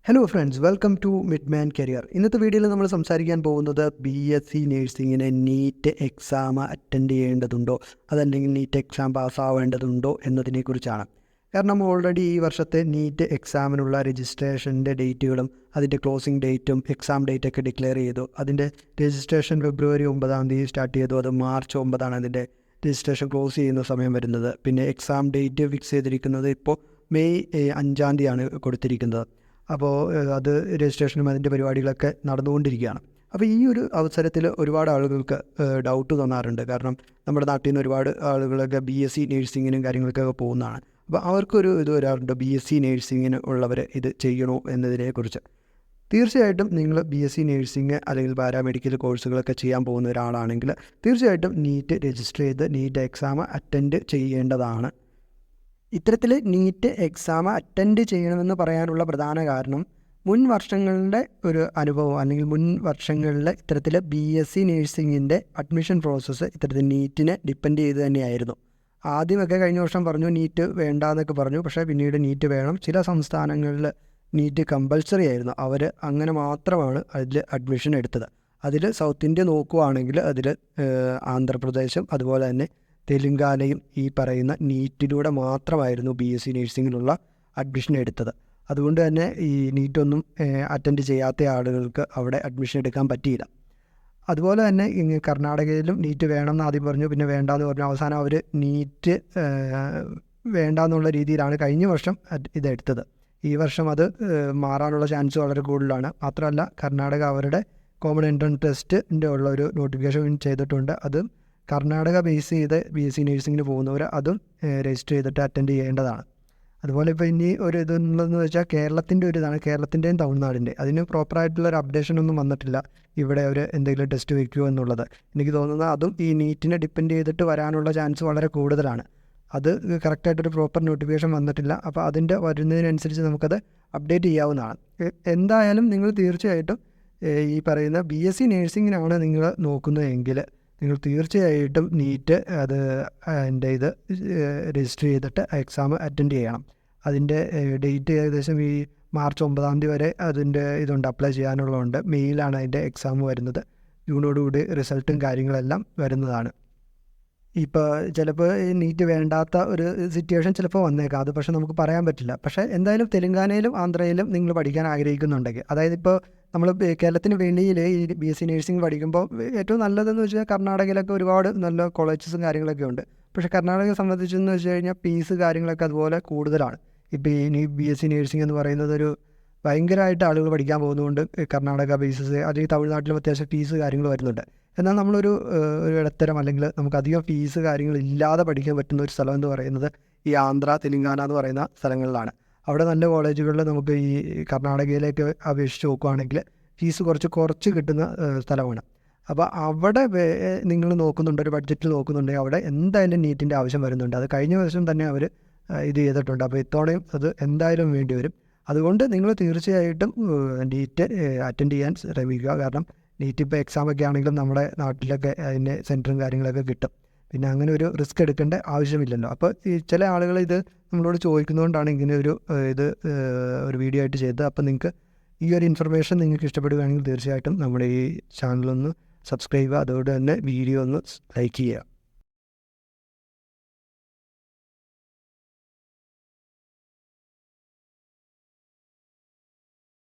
Hello friends, welcome to Midman career. ഇന്നത്തെ വീഡിയോയിൽ നമ്മൾ സംസാരിക്കാൻ പോകുന്നത് BSc നേഴ്സിങ്ങിന് നീറ്റ് എക്സാം അറ്റൻഡ് ചെയ്യേണ്ടതുണ്ടോ, അതല്ലെങ്കിൽ നീറ്റ് എക്സാം പാസ്സാവേണ്ടതുണ്ടോ എന്നതിനെക്കുറിച്ചാണ്. കാരണം ഓൾറെഡി ഈ വർഷത്തെ നീറ്റ് എക്സാമിനുള്ള രജിസ്ട്രേഷൻ്റെ ഡേറ്റുകളും അതിൻ്റെ ക്ലോസിംഗ് ഡേറ്റും എക്സാം ഡേറ്റൊക്കെ ഡിക്ലെയർ ചെയ്തു. അതിൻ്റെ രജിസ്ട്രേഷൻ ഫെബ്രുവരി 9 സ്റ്റാർട്ട് ചെയ്തു. അത് മാർച്ച് 9 അതിൻ്റെ രജിസ്ട്രേഷൻ ക്ലോസ് ചെയ്യുന്ന സമയം വരുന്നത്. പിന്നെ എക്സാം ഡേറ്റ് ഫിക്സ് ചെയ്തിരിക്കുന്നത് ഇപ്പോൾ മെയ് 5 കൊടുത്തിരിക്കുന്നത്. അപ്പോൾ അത് രജിസ്ട്രേഷനും അതിൻ്റെ പരിപാടികളൊക്കെ നടന്നുകൊണ്ടിരിക്കുകയാണ്. അപ്പോൾ ഈ ഒരു അവസരത്തിൽ ഒരുപാട് ആളുകൾക്ക് ഡൗട്ട് തോന്നാറുണ്ട്. കാരണം നമ്മുടെ നാട്ടിൽ നിന്ന് ഒരുപാട് ആളുകളൊക്കെ BSc നേഴ്സിങ്ങിനും കാര്യങ്ങൾക്കൊക്കെ പോകുന്നതാണ്. അപ്പോൾ അവർക്കൊരു ഇത് വരാറുണ്ട്, BSc നേഴ്സിങ്ങിന് ഉള്ളവർ ഇത് ചെയ്യണോ എന്നതിനെക്കുറിച്ച്. തീർച്ചയായിട്ടും നിങ്ങൾ BSc നേഴ്സിംഗ് അല്ലെങ്കിൽ പാരാമെഡിക്കൽ കോഴ്സുകളൊക്കെ ചെയ്യാൻ പോകുന്ന ഒരാളാണെങ്കിൽ തീർച്ചയായിട്ടും നീറ്റ് രജിസ്റ്റർ ചെയ്ത് നീറ്റ് എക്സാം അറ്റൻഡ് ചെയ്യേണ്ടതാണ്. ഇത്തരത്തിൽ നീറ്റ് എക്സാം അറ്റൻഡ് ചെയ്യണമെന്ന് പറയാനുള്ള പ്രധാന കാരണം മുൻ വർഷങ്ങളുടെ ഒരു അനുഭവം, അല്ലെങ്കിൽ മുൻ വർഷങ്ങളിൽ ഇത്തരത്തിൽ BSc നേഴ്സിങ്ങിൻ്റെ അഡ്മിഷൻ പ്രോസസ്സ് ഇത്തരത്തിൽ നീറ്റിനെ ഡിപ്പെൻഡ് ചെയ്ത് തന്നെയായിരുന്നു. ആദ്യമൊക്കെ കഴിഞ്ഞ വർഷം പറഞ്ഞു നീറ്റ് വേണ്ട എന്നൊക്കെ പറഞ്ഞു. പക്ഷേ പിന്നീട് നീറ്റ് വേണം. ചില സംസ്ഥാനങ്ങളിൽ നീറ്റ് കമ്പൽസറി ആയിരുന്നു. അവർ അങ്ങനെ മാത്രമാണ് അതിൽ അഡ്മിഷൻ എടുത്തത്. അതിൽ സൗത്ത് ഇന്ത്യ നോക്കുകയാണെങ്കിൽ അതിൽ ആന്ധ്രാപ്രദേശും അതുപോലെ തന്നെ തെലുങ്കാനയും ഈ പറയുന്ന നീറ്റിലൂടെ മാത്രമായിരുന്നു BSc നേഴ്സിങ്ങിനുള്ള അഡ്മിഷൻ എടുത്തത്. അതുകൊണ്ട് തന്നെ ഈ നീറ്റൊന്നും അറ്റൻഡ് ചെയ്യാത്ത ആളുകൾക്ക് അവിടെ അഡ്മിഷൻ എടുക്കാൻ പറ്റിയില്ല. അതുപോലെ തന്നെ കർണാടകയിലും നീറ്റ് വേണമെന്ന് ആദ്യം പറഞ്ഞു, പിന്നെ വേണ്ടാന്ന് പറഞ്ഞു. അവസാനം അവർ നീറ്റ് വേണ്ടാന്നുള്ള രീതിയിലാണ് കഴിഞ്ഞ വർഷം ഇതെടുത്തത്. ഈ വർഷം അത് മാറാനുള്ള ചാൻസ് വളരെ കൂടുതലാണ്. മാത്രമല്ല, കർണാടക അവരുടെ കോമൺ എൻട്രൻസ് ടെസ്റ്റിൻ്റെ ഉള്ള ഒരു നോട്ടിഫിക്കേഷൻ ചെയ്തിട്ടുണ്ട്. അത് കർണാടക ബേസ് ചെയ്ത് BSc നേഴ്സിങ്ങിന് പോകുന്നവർ അതും രജിസ്റ്റർ ചെയ്തിട്ട് അറ്റൻഡ് ചെയ്യേണ്ടതാണ്. അതുപോലെ ഇപ്പോൾ ഇനി ഒരു ഇതെന്നുള്ളതെന്ന് വെച്ചാൽ കേരളത്തിൻ്റെ ഒരു ഇതാണ്, കേരളത്തിൻ്റെയും തമിഴ്നാടിൻ്റെ. അതിന് പ്രോപ്പറായിട്ടുള്ളൊരു അപ്ഡേഷനൊന്നും വന്നിട്ടില്ല. ഇവിടെ അവർ എന്തെങ്കിലും ടെസ്റ്റ് വയ്ക്കുമോ എന്നുള്ളത് എനിക്ക് തോന്നുന്നത് അതും ഈ നീറ്റിനെ ഡിപ്പെൻഡ് ചെയ്തിട്ട് വരാനുള്ള ചാൻസ് വളരെ കൂടുതലാണ്. അത് കറക്റ്റായിട്ടൊരു പ്രോപ്പർ നോട്ടിഫിക്കേഷൻ വന്നിട്ടില്ല. അപ്പോൾ അതിൻ്റെ വരുന്നതിനനുസരിച്ച് നമുക്കത് അപ്ഡേറ്റ് ചെയ്യാവുന്നതാണ്. എന്തായാലും നിങ്ങൾ തീർച്ചയായിട്ടും ഈ പറയുന്ന BSc നേഴ്സിങ്ങിനാണ് നിങ്ങൾ നോക്കുന്നതെങ്കിൽ നിങ്ങൾ തീർച്ചയായിട്ടും നീറ്റ് അതിൻ്റെ ഇത് രജിസ്റ്റർ ചെയ്തിട്ട് എക്സാം അറ്റൻഡ് ചെയ്യണം. അതിൻ്റെ ഡേറ്റ് ഏകദേശം ഈ മാർച്ച് 9 വരെ അതിൻ്റെ ഇതുണ്ട്, അപ്ലൈ ചെയ്യാനുള്ളതുണ്ട്. മെയിലാണ് അതിൻ്റെ എക്സാം വരുന്നത്. ജൂണോടുകൂടി റിസൾട്ടും കാര്യങ്ങളെല്ലാം വരുന്നതാണ്. ഇപ്പോൾ ചിലപ്പോൾ ഈ നീറ്റ് വേണ്ടാത്ത ഒരു സിറ്റുവേഷൻ ചിലപ്പോൾ വന്നേക്കാം. അത് പക്ഷേ നമുക്ക് പറയാൻ പറ്റില്ല. പക്ഷേ എന്തായാലും തെലുങ്കാനയിലും ആന്ധ്രയിലും നിങ്ങൾ പഠിക്കാൻ ആഗ്രഹിക്കുന്നുണ്ടെങ്കിൽ, അതായത് ഇപ്പോൾ നമ്മൾ കേരളത്തിന് വെളിയിൽ ഈ BSc നേഴ്സിംഗ് പഠിക്കുമ്പോൾ ഏറ്റവും നല്ലതെന്ന് വെച്ചാൽ കർണാടകയിലൊക്കെ ഒരുപാട് നല്ല കോളേജസും കാര്യങ്ങളൊക്കെ ഉണ്ട്. പക്ഷേ കർണാടകയെ സംബന്ധിച്ചെന്ന് വെച്ച് കഴിഞ്ഞാൽ ഫീസ് കാര്യങ്ങളൊക്കെ അതുപോലെ കൂടുതലാണ്. ഇപ്പോൾ ഈ BSc നേഴ്സിംഗ് എന്ന് പറയുന്നത് ഒരു ഭയങ്കരമായിട്ട് ആളുകൾ പഠിക്കാൻ പോകുന്നതുകൊണ്ട് കർണാടക ബേസിസ് അല്ലെങ്കിൽ തമിഴ്നാട്ടിലും അത്യാവശ്യം ഫീസ് കാര്യങ്ങൾ വരുന്നുണ്ട്. എന്നാൽ നമ്മളൊരു ഇടത്തരം അല്ലെങ്കിൽ നമുക്ക് അധികം ഫീസ് കാര്യങ്ങൾ ഇല്ലാതെ പഠിക്കാൻ പറ്റുന്ന ഒരു സ്ഥലം എന്ന് പറയുന്നത് ഈ ആന്ധ്ര, തെലുങ്കാന എന്ന് പറയുന്ന സ്ഥലങ്ങളിലാണ്. അവിടെ നല്ല കോളേജുകളിൽ നമുക്ക് ഈ കർണാടകയിലേക്ക് അപേക്ഷിച്ച് നോക്കുകയാണെങ്കിൽ ഫീസ് കുറച്ച് കിട്ടുന്ന സ്ഥലമാണ്. അപ്പോൾ അവിടെ നിങ്ങൾ നോക്കുന്നുണ്ട്, ഒരു ബഡ്ജറ്റിൽ നോക്കുന്നുണ്ടെങ്കിൽ അവിടെ എന്തായാലും നീറ്റിൻ്റെ ആവശ്യം വരുന്നുണ്ട്. അത് കഴിഞ്ഞ വർഷം തന്നെ അവർ ഇത് ചെയ്തിട്ടുണ്ട്. അപ്പോൾ ഇത്തവണയും അത് എന്തായാലും വേണ്ടി വരും. അതുകൊണ്ട് നിങ്ങൾ തീർച്ചയായിട്ടും നീറ്റ് അറ്റൻഡ് ചെയ്യാൻ ശ്രമിക്കുക. കാരണം നീറ്റ് ഇപ്പോൾ എക്സാമൊക്കെ ആണെങ്കിലും നമ്മുടെ നാട്ടിലൊക്കെ അതിൻ്റെ സെൻറ്ററും കാര്യങ്ങളൊക്കെ കിട്ടും. പിന്നെ അങ്ങനെ ഒരു റിസ്ക് എടുക്കേണ്ട ആവശ്യമില്ലല്ലോ. അപ്പോൾ ഈ ചില ആളുകൾ ഇത് നമ്മളോട് ചോദിക്കുന്നതുകൊണ്ടാണ് ഇങ്ങനെ ഒരു വീഡിയോ ആയിട്ട് ചെയ്തത്. അപ്പോൾ നിങ്ങൾക്ക് ഈ ഒരു ഇൻഫർമേഷൻ നിങ്ങൾക്ക് ഇഷ്ടപ്പെടുകയാണെങ്കിൽ തീർച്ചയായിട്ടും നമ്മുടെ ഈ ചാനലൊന്ന് സബ്സ്ക്രൈബ് ചെയ്യുക. അതുകൊണ്ട് തന്നെ വീഡിയോ ഒന്ന് ലൈക്ക് ചെയ്യുക.